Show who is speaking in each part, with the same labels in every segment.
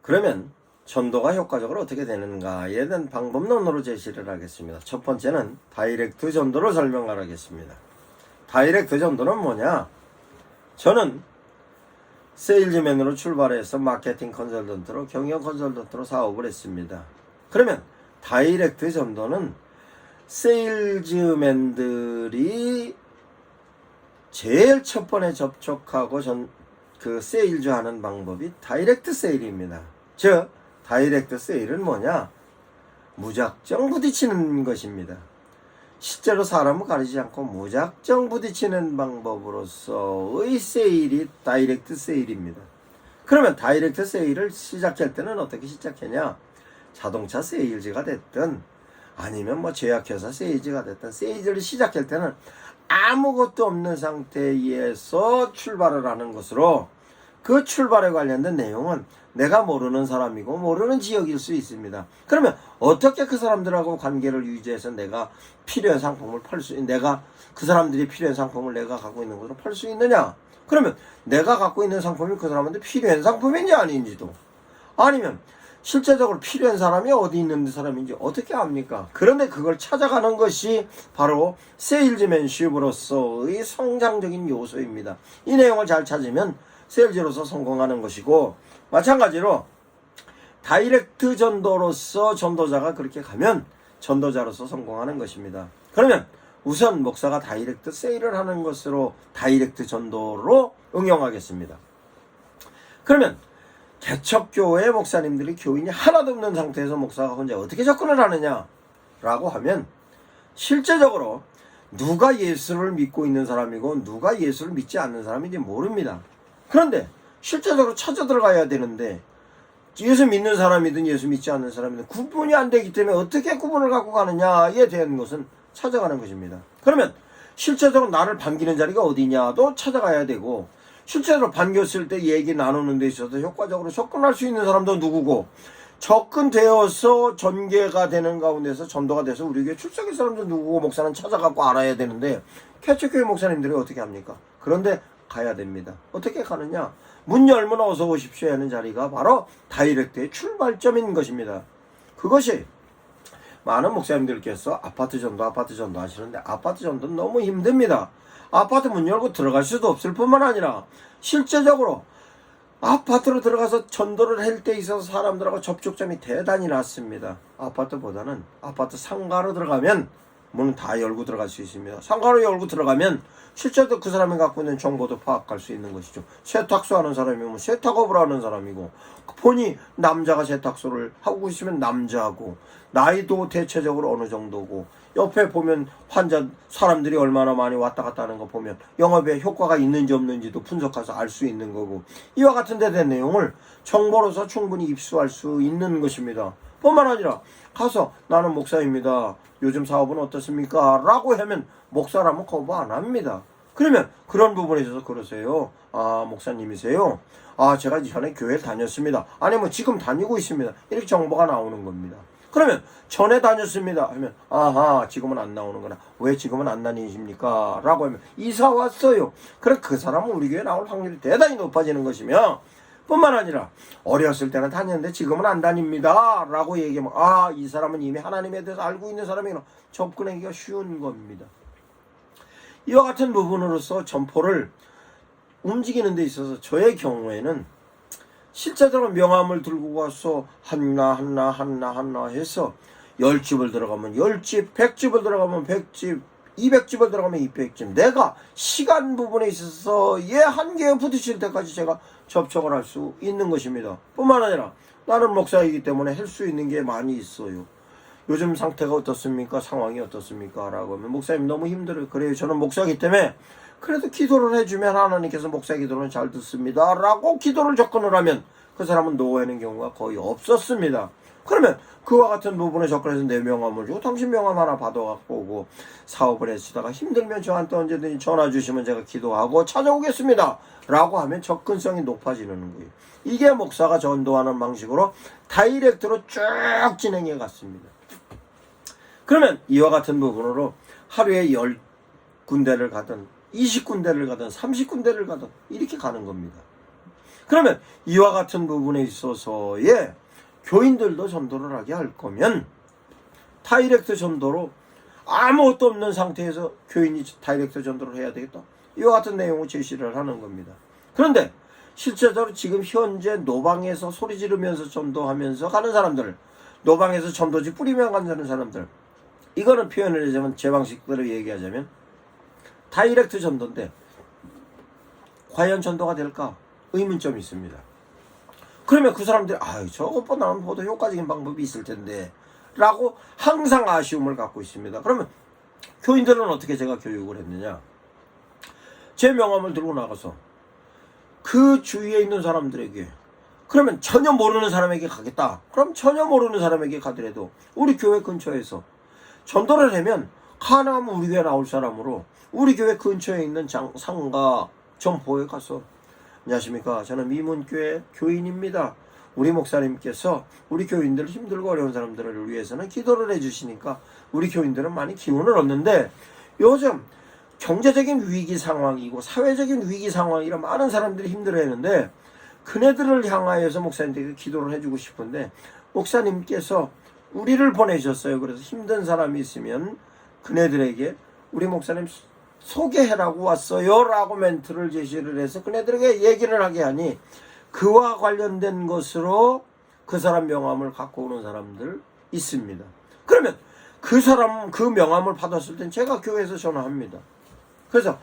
Speaker 1: 그러면 전도가 효과적으로 어떻게 되는가에 대한 방법론으로 제시를 하겠습니다. 첫 번째는 다이렉트 전도를 설명하겠습니다. 다이렉트 전도는 뭐냐? 저는 세일즈맨으로 출발해서 마케팅 컨설턴트로 경영 컨설턴트로 사업을 했습니다. 그러면 다이렉트 전도는 세일즈맨들이 제일 첫 번에 접촉하고 세일즈 하는 방법이 다이렉트 세일입니다. 즉 다이렉트 세일은 뭐냐? 무작정 부딪히는 것입니다. 실제로 사람을 가리지 않고 무작정 부딪히는 방법으로서의 세일이 다이렉트 세일입니다. 그러면 다이렉트 세일을 시작할 때는 어떻게 시작하냐? 자동차 세일즈가 됐든 아니면 제약회사 세일즈가 됐든 세일즈를 시작할 때는 아무것도 없는 상태에서 출발을 하는 것으로 그 출발에 관련된 내용은 내가 모르는 사람이고 모르는 지역일 수 있습니다. 그러면 어떻게 그 사람들하고 관계를 유지해서 내가 필요한 상품을 내가 그 사람들이 필요한 상품을 내가 갖고 있는 것으로 팔 수 있느냐? 그러면 내가 갖고 있는 상품이 그 사람한테 필요한 상품인지 아닌지도, 아니면 실제적으로 필요한 사람이 어디 있는 사람인지 어떻게 압니까? 그런데 그걸 찾아가는 것이 바로 세일즈맨십으로서의 성장적인 요소입니다. 이 내용을 잘 찾으면 세일즈로서 성공하는 것이고, 마찬가지로 다이렉트 전도로서 전도자가 그렇게 가면 전도자로서 성공하는 것입니다. 그러면 우선 목사가 다이렉트 세일을 하는 것으로 다이렉트 전도로 응용하겠습니다. 그러면 개척교회 목사님들이 교인이 하나도 없는 상태에서 목사가 혼자 어떻게 접근을 하느냐 라고 하면, 실제적으로 누가 예수를 믿고 있는 사람이고 누가 예수를 믿지 않는 사람인지 모릅니다. 그런데 실제적으로 찾아 들어가야 되는데 예수 믿는 사람이든 예수 믿지 않는 사람이든 구분이 안 되기 때문에 어떻게 구분을 갖고 가느냐에 대한 것은 찾아가는 것입니다. 그러면 실제적으로 나를 반기는 자리가 어디냐도 찾아가야 되고, 실제로 반겼을 때 얘기 나누는 데 있어서 효과적으로 접근할 수 있는 사람도 누구고, 접근되어서 전개가 되는 가운데서 전도가 돼서 우리 교회 출석할 사람도 누구고 목사는 찾아가고 알아야 되는데, 개척교회 목사님들이 어떻게 합니까? 그런데 가야 됩니다. 어떻게 가느냐? 문 열면 어서 오십시오 하는 자리가 바로 다이렉트의 출발점인 것입니다. 그것이 많은 목사님들께서 아파트 전도 하시는데, 아파트 전도는 너무 힘듭니다. 아파트 문 열고 들어갈 수도 없을 뿐만 아니라 실제적으로 아파트로 들어가서 전도를 할 때 있어서 사람들하고 접촉점이 대단히 낮습니다. 아파트보다는 아파트 상가로 들어가면 문은 다 열고 들어갈 수 있습니다. 상가로 열고 들어가면 실제로 그 사람이 갖고 있는 정보도 파악할 수 있는 것이죠. 세탁소 하는 사람이면 세탁업을 하는 사람이고, 본이 남자가 세탁소를 하고 있으면 남자고, 나이도 대체적으로 어느 정도고, 옆에 보면 환자 사람들이 얼마나 많이 왔다 갔다 하는 거 보면 영업에 효과가 있는지 없는지도 분석해서 알 수 있는 거고, 이와 같은 데 대한 내용을 정보로서 충분히 입수할 수 있는 것입니다. 뿐만 아니라 가서 나는 목사입니다. 요즘 사업은 어떻습니까? 라고 하면 목사라면 거부 안 합니다. 그러면 그런 부분에 있어서 그러세요. 아, 목사님이세요? 아, 제가 전에 교회를 다녔습니다. 아니면 지금 다니고 있습니다. 이렇게 정보가 나오는 겁니다. 그러면 전에 다녔습니다 하면, 아하, 지금은 안 나오는구나. 왜 지금은 안 다니십니까? 라고 하면 이사 왔어요. 그래, 그 사람은 우리 교회에 나올 확률이 대단히 높아지는 것이며, 뿐만 아니라 어렸을 때는 다녔는데 지금은 안 다닙니다 라고 얘기하면, 아, 이 사람은 이미 하나님에 대해서 알고 있는 사람이구나. 접근하기가 쉬운 겁니다. 이와 같은 부분으로서 점포를 움직이는 데 있어서 저의 경우에는 실제적으로 명함을 들고 가서 하나 해서 10집을 들어가면 10집, 100집을 들어가면 100집, 200집을 들어가면 200집, 내가 시간 부분에 있어서의 한계에 부딪힐 때까지 제가 접촉을 할 수 있는 것입니다. 뿐만 아니라 나는 목사이기 때문에 할 수 있는 게 많이 있어요. 요즘 상태가 어떻습니까? 상황이 어떻습니까? 라고 하면, 목사님 너무 힘들어요. 그래요, 저는 목사이기 때문에 그래도 기도를 해주면 하나님께서 목사 기도는 잘 듣습니다 라고 기도를 접근을 하면 그 사람은 노하는 경우가 거의 없었습니다. 그러면 그와 같은 부분에 접근해서 내 명함을 주고, 당신 명함 하나 받아갖고 오고, 사업을 하시다가 힘들면 저한테 언제든지 전화 주시면 제가 기도하고 찾아오겠습니다 라고 하면 접근성이 높아지는 거예요. 이게 목사가 전도하는 방식으로 다이렉트로 쭉 진행해 갔습니다. 그러면 이와 같은 부분으로 하루에 10군데를 가든 20군데를 가든 30군데를 가든 이렇게 가는 겁니다. 그러면 이와 같은 부분에 있어서의 교인들도 전도를 하게 할 거면 다이렉트 전도로 아무것도 없는 상태에서 교인이 다이렉트 전도를 해야 되겠다. 이와 같은 내용을 제시를 하는 겁니다. 그런데 실제적으로 지금 현재 노방에서 소리 지르면서 전도하면서 가는 사람들, 노방에서 전도지 뿌리며 가는 사람들, 이거는 표현을 하자면 제 방식대로 얘기하자면 다이렉트 전도인데 과연 전도가 될까? 의문점이 있습니다. 그러면 그 사람들이 저것보다 나는 보다 효과적인 방법이 있을 텐데 라고 항상 아쉬움을 갖고 있습니다. 그러면 교인들은 어떻게 제가 교육을 했느냐? 제 명함을 들고 나가서 그 주위에 있는 사람들에게, 그러면 전혀 모르는 사람에게 가겠다. 그럼 전혀 모르는 사람에게 가더라도 우리 교회 근처에서 전도를 하면 가능하면 우리 교회 나올 사람으로 우리 교회 근처에 있는 상가 점포에 가서 안녕하십니까, 저는 미문교회 교인입니다. 우리 목사님께서 우리 교인들 힘들고 어려운 사람들을 위해서는 기도를 해주시니까 우리 교인들은 많이 기운을 얻는데 요즘 경제적인 위기 상황이고 사회적인 위기 상황이라 많은 사람들이 힘들어하는데 그네들을 향하여서 목사님들에게 기도를 해주고 싶은데 목사님께서 우리를 보내셨어요. 그래서 힘든 사람이 있으면 그네들에게 우리 목사님 소개해라고 왔어요 라고 멘트를 제시를 해서 그네들에게 얘기를 하게 하니 그와 관련된 것으로 그 사람 명함을 갖고 오는 사람들 있습니다. 그러면 그 사람 그 명함을 받았을 땐 제가 교회에서 전화합니다. 그래서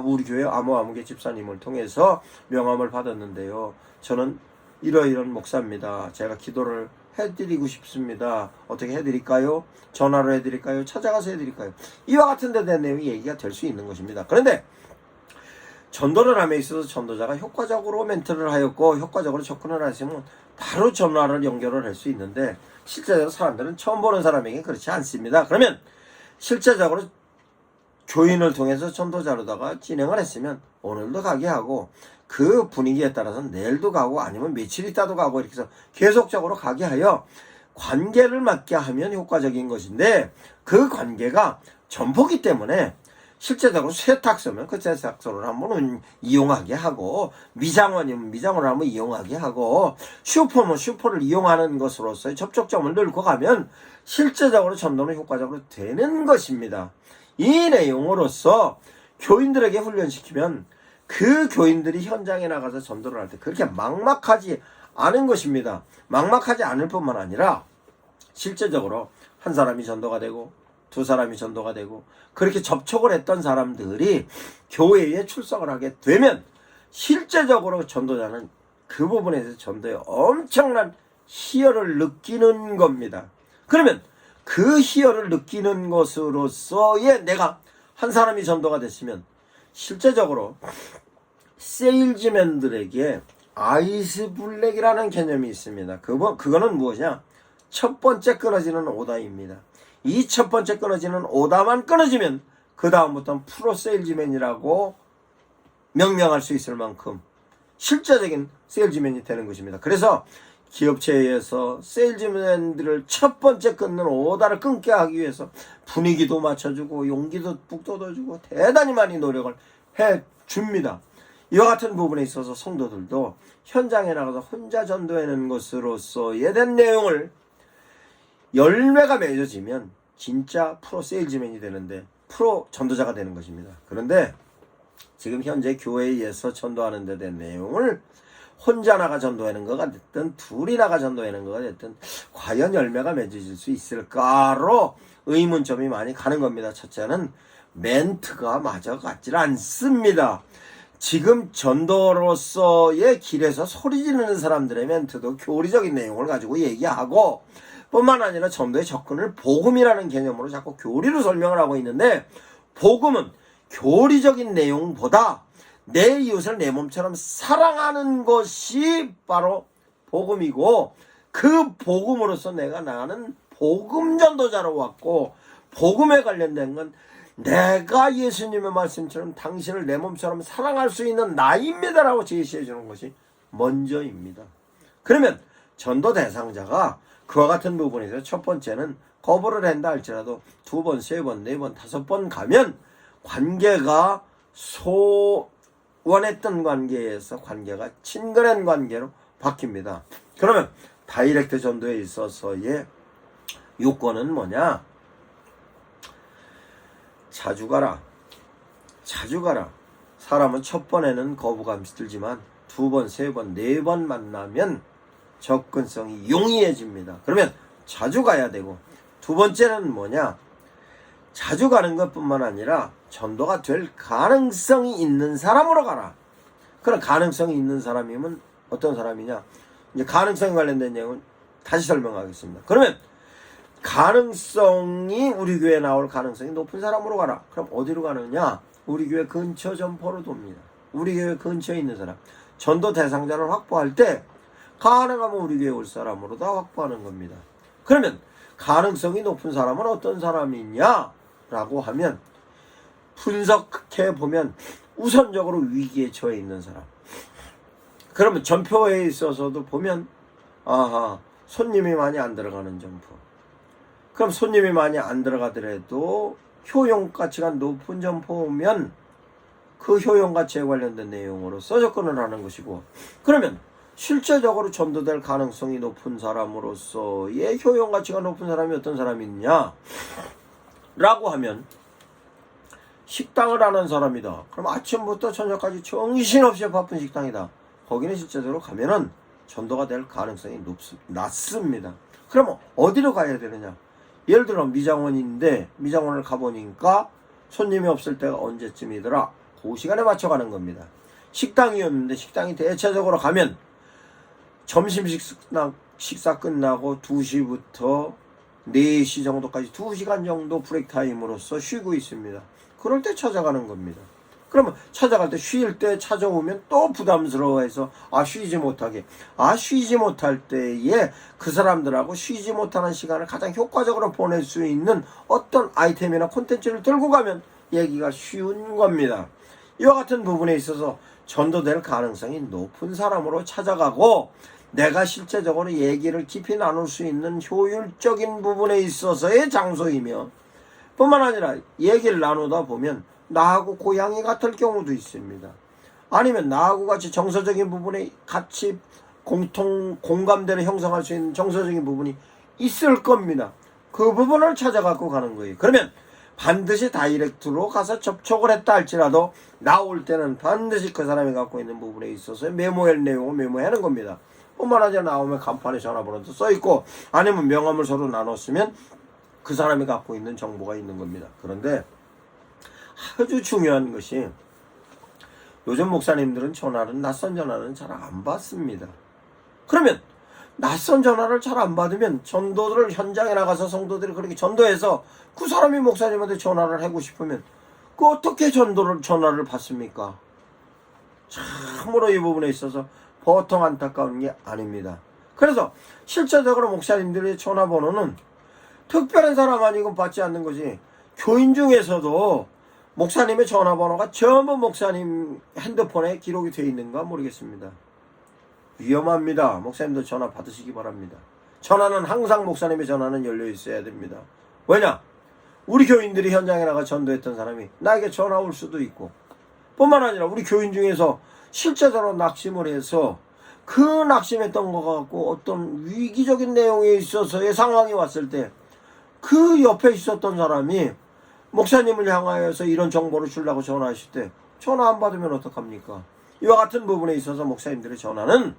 Speaker 1: 우리 교회 아무개 집사님을 통해서 명함을 받았는데요, 저는 이러이런 목사입니다. 제가 기도를 해드리고 싶습니다. 어떻게 해드릴까요? 전화로 해드릴까요? 찾아가서 해드릴까요? 이와 같은 데 대한 내용이 얘기가 될 수 있는 것입니다. 그런데 전도를 함에 있어서 전도자가 효과적으로 멘트를 하였고 효과적으로 접근을 하시면 바로 전화를 연결을 할 수 있는데 실제적으로 사람들은 처음 보는 사람에게 그렇지 않습니다. 그러면 실제적으로 교인을 통해서 전도자로다가 진행을 했으면 오늘도 가게 하고 그 분위기에 따라서 내일도 가고 아니면 며칠 있다도 가고 이렇게 해서 계속적으로 가게 하여 관계를 맺게 하면 효과적인 것인데 그 관계가 점포기 때문에 실제적으로 세탁소면 그 세탁소를 한번 이용하게 하고 미장원이면 미장원을 한번 이용하게 하고 슈퍼면 슈퍼를 이용하는 것으로서의 접촉점을 늘고 가면 실제적으로 전도는 효과적으로 되는 것입니다. 이 내용으로서 교인들에게 훈련시키면 그 교인들이 현장에 나가서 전도를 할 때 그렇게 막막하지 않은 것입니다. 막막하지 않을 뿐만 아니라 실제적으로 한 사람이 전도가 되고 두 사람이 전도가 되고 그렇게 접촉을 했던 사람들이 교회에 출석을 하게 되면 실제적으로 전도자는 그 부분에서 전도에 엄청난 희열을 느끼는 겁니다. 그러면 그 희열을 느끼는 것으로서의 내가 한 사람이 전도가 됐으면 실제적으로 세일즈맨들에게 아이스 블랙이라는 개념이 있습니다. 그거는 무엇이냐? 첫 번째 끊어지는 오다입니다. 이 첫 번째 끊어지는 오다만 끊어지면 그 다음부터는 프로 세일즈맨이라고 명명할 수 있을 만큼 실제적인 세일즈맨이 되는 것입니다. 그래서 기업체에서 세일즈맨들을 첫 번째 끊는 오다를 끊게 하기 위해서 분위기도 맞춰주고 용기도 북돋아주고 대단히 많이 노력을 해줍니다. 이와 같은 부분에 있어서 성도들도 현장에 나가서 혼자 전도하는 것으로서의 된 내용을 열매가 맺어지면 진짜 프로 세일즈맨이 되는데 프로 전도자가 되는 것입니다. 그런데 지금 현재 교회에서 전도하는 데 대한 내용을 혼자 나가 전도하는 거가 됐든 둘이 나가 전도하는 거가 됐든 과연 열매가 맺어질 수 있을까로 의문점이 많이 가는 겁니다. 첫째는 멘트가 마저 같질 않습니다. 지금 전도로서의 길에서 소리 지르는 사람들의 멘트도 교리적인 내용을 가지고 얘기하고 뿐만 아니라 전도의 접근을 복음이라는 개념으로 자꾸 교리로 설명을 하고 있는데 복음은 교리적인 내용보다 내 이웃을 내 몸처럼 사랑하는 것이 바로 복음이고 그 복음으로서 내가 나는 복음 전도자로 왔고 복음에 관련된 건 내가 예수님의 말씀처럼 당신을 내 몸처럼 사랑할 수 있는 나입니다라고 제시해 주는 것이 먼저입니다. 그러면 전도 대상자가 그와 같은 부분에서 첫 번째는 거부를 한다 할지라도 두 번, 세 번, 네 번, 다섯 번 가면 관계가 원했던 관계에서 관계가 친근한 관계로 바뀝니다. 그러면 다이렉트 전도에 있어서의 요건은 뭐냐? 자주 가라. 자주 가라. 사람은 첫 번에는 거부감이 들지만 두 번, 세 번, 네 번 만나면 접근성이 용이해집니다. 그러면 자주 가야 되고, 두 번째는 뭐냐? 자주 가는 것뿐만 아니라 전도가 될 가능성이 있는 사람으로 가라. 그런 가능성이 있는 사람이면 어떤 사람이냐? 이제 가능성에 관련된 내용은 다시 설명하겠습니다. 그러면 가능성이 우리 교회에 나올 가능성이 높은 사람으로 가라. 그럼 어디로 가느냐? 우리 교회 근처 점포로 돕니다. 우리 교회 근처에 있는 사람. 전도 대상자를 확보할 때 가능하면 우리 교회 올 사람으로 다 확보하는 겁니다. 그러면 가능성이 높은 사람은 어떤 사람이냐? 라고 하면 분석해 보면 우선적으로 위기에 처해 있는 사람. 그러면 점포에 있어서도 보면 아하, 손님이 많이 안 들어가는 점포. 그럼 손님이 많이 안 들어가더라도 효용가치가 높은 점포면 그 효용가치에 관련된 내용으로서 접근을 하는 것이고, 그러면 실제적으로 전도될 가능성이 높은 사람으로서의 효용가치가 높은 사람이 어떤 사람이 있냐? 라고 하면 식당을 하는 사람이다. 그럼 아침부터 저녁까지 정신없이 바쁜 식당이다. 거기는 실제적으로 가면은 전도가 될 가능성이 낮습니다. 그러면 어디로 가야 되느냐? 예를 들어 미장원인데 미장원을 가보니까 손님이 없을 때가 언제쯤이더라? 그 시간에 맞춰 가는 겁니다. 식당이었는데 식당이 대체적으로 가면 점심 식사 끝나고 2시부터 4시 정도까지 2시간 정도 브레이크 타임으로서 쉬고 있습니다. 그럴 때 찾아가는 겁니다. 그러면 찾아갈 때 쉴 때 찾아오면 또 부담스러워해서 쉬지 못하게. 쉬지 못할 때에 그 사람들하고 쉬지 못하는 시간을 가장 효과적으로 보낼 수 있는 어떤 아이템이나 콘텐츠를 들고 가면 얘기가 쉬운 겁니다. 이와 같은 부분에 있어서 전도될 가능성이 높은 사람으로 찾아가고, 내가 실제적으로 얘기를 깊이 나눌 수 있는 효율적인 부분에 있어서의 장소이며, 뿐만 아니라 얘기를 나누다 보면 나하고 고향이 같을 경우도 있습니다. 아니면 나하고 같이 정서적인 부분에 같이 공감대를 형성할 수 있는 정서적인 부분이 있을 겁니다. 그 부분을 찾아갖고 가는 거예요. 그러면 반드시 다이렉트로 가서 접촉을 했다 할지라도 나올 때는 반드시 그 사람이 갖고 있는 부분에 있어서 메모할 내용을 메모하는 겁니다. 뿐만 아니라 나오면 간판에 전화번호도 써있고, 아니면 명함을 서로 나눴으면 그 사람이 갖고 있는 정보가 있는 겁니다. 그런데 아주 중요한 것이, 요즘 목사님들은 낯선 전화는 잘 안 받습니다. 그러면 낯선 전화를 잘 안 받으면 전도를 현장에 나가서 성도들이 그렇게 전도해서 그 사람이 목사님한테 전화를 하고 싶으면 그 어떻게 전화를 받습니까? 참으로 이 부분에 있어서 보통 안타까운 게 아닙니다. 그래서 실제적으로 목사님들의 전화번호는 특별한 사람 아니고 받지 않는 것이, 교인 중에서도 목사님의 전화번호가 전부 목사님 핸드폰에 기록이 되어 있는가 모르겠습니다. 위험합니다. 목사님도 전화 받으시기 바랍니다. 전화는 항상, 목사님의 전화는 열려 있어야 됩니다. 왜냐? 우리 교인들이 현장에 나가 전도했던 사람이 나에게 전화 올 수도 있고, 뿐만 아니라 우리 교인 중에서 실제적으로 낙심을 해서 그 낙심했던 것 갖고 어떤 위기적인 내용에 있어서의 상황이 왔을 때 그 옆에 있었던 사람이 목사님을 향하여서 이런 정보를 주려고 전화하실 때 전화 안 받으면 어떡합니까? 이와 같은 부분에 있어서 목사님들의 전화는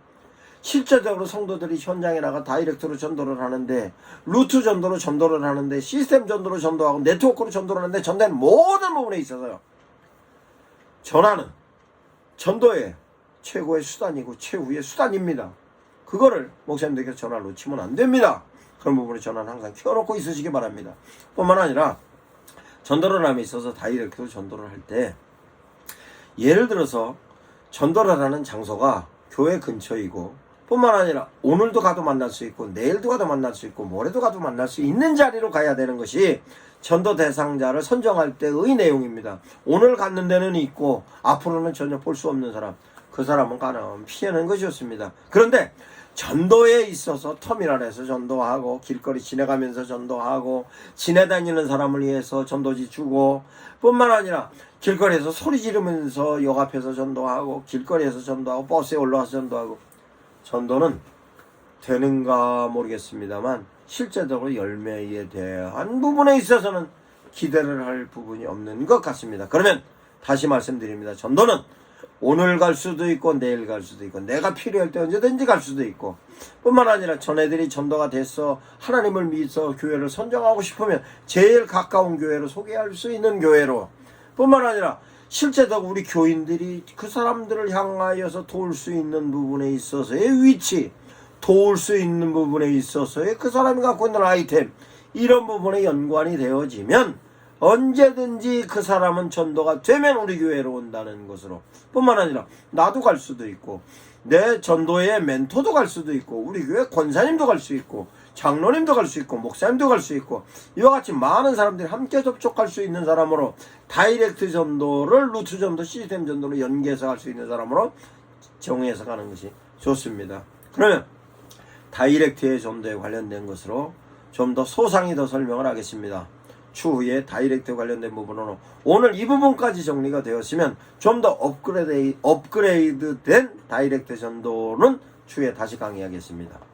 Speaker 1: 실제적으로 성도들이 현장에 나가 다이렉트로 전도를 하는데, 루트 전도로 전도를 하는데, 시스템 전도로 전도하고 네트워크로 전도를 하는데, 전도하는 모든 부분에 있어서요, 전화는 전도의 최고의 수단이고 최후의 수단입니다. 그거를 목사님들께서 전화를 놓치면 안 됩니다. 그런 부분에 전화는 항상 켜놓고 있으시기 바랍니다. 뿐만 아니라 전도를 함에 있어서 다이렉트로 전도를 할 때, 예를 들어서 전도를 하는 장소가 교회 근처이고, 뿐만 아니라 오늘도 가도 만날 수 있고, 내일도 가도 만날 수 있고, 모레도 가도 만날 수 있는 자리로 가야 되는 것이 전도 대상자를 선정할 때의 내용입니다. 오늘 갔는 데는 있고 앞으로는 전혀 볼 수 없는 사람, 그 사람은 가능하면 피하는 것이 좋습니다. 그런데 전도에 있어서 터미널에서 전도하고 길거리 지나가면서 전도하고 지나다니는 사람을 위해서 전도지 주고 뿐만 아니라 길거리에서 소리 지르면서 역 앞에서 전도하고 길거리에서 전도하고 버스에 올라와서 전도하고 전도는 되는가 모르겠습니다만 실제적으로 열매에 대한 부분에 있어서는 기대를 할 부분이 없는 것 같습니다. 그러면 다시 말씀드립니다. 전도는 오늘 갈 수도 있고 내일 갈 수도 있고 내가 필요할 때 언제든지 갈 수도 있고 뿐만 아니라 전애들이 전도가 돼서 하나님을 믿어 교회를 선정하고 싶으면 제일 가까운 교회로 소개할 수 있는 교회로 뿐만 아니라 실제적으로 우리 교인들이 그 사람들을 향하여서 도울 수 있는 부분에 있어서의 위치, 도울 수 있는 부분에 있어서의 그 사람이 갖고 있는 아이템, 이런 부분에 연관이 되어지면 언제든지 그 사람은 전도가 되면 우리 교회로 온다는 것으로 뿐만 아니라 나도 갈 수도 있고 내 전도의 멘토도 갈 수도 있고 우리 교회 권사님도 갈 수 있고 장로님도 갈 수 있고 목사님도 갈 수 있고 이와 같이 많은 사람들이 함께 접촉할 수 있는 사람으로 다이렉트 전도를 루트 전도 시스템 전도로 연계해서 갈 수 있는 사람으로 정의해서 가는 것이 좋습니다. 그러면 다이렉트의 전도에 관련된 것으로 좀 더 소상히 더 설명을 하겠습니다. 추후에 다이렉트 관련된 부분으로 오늘 이 부분까지 정리가 되었으면 좀 더 업그레이드된 다이렉트 전도는 추후에 다시 강의하겠습니다.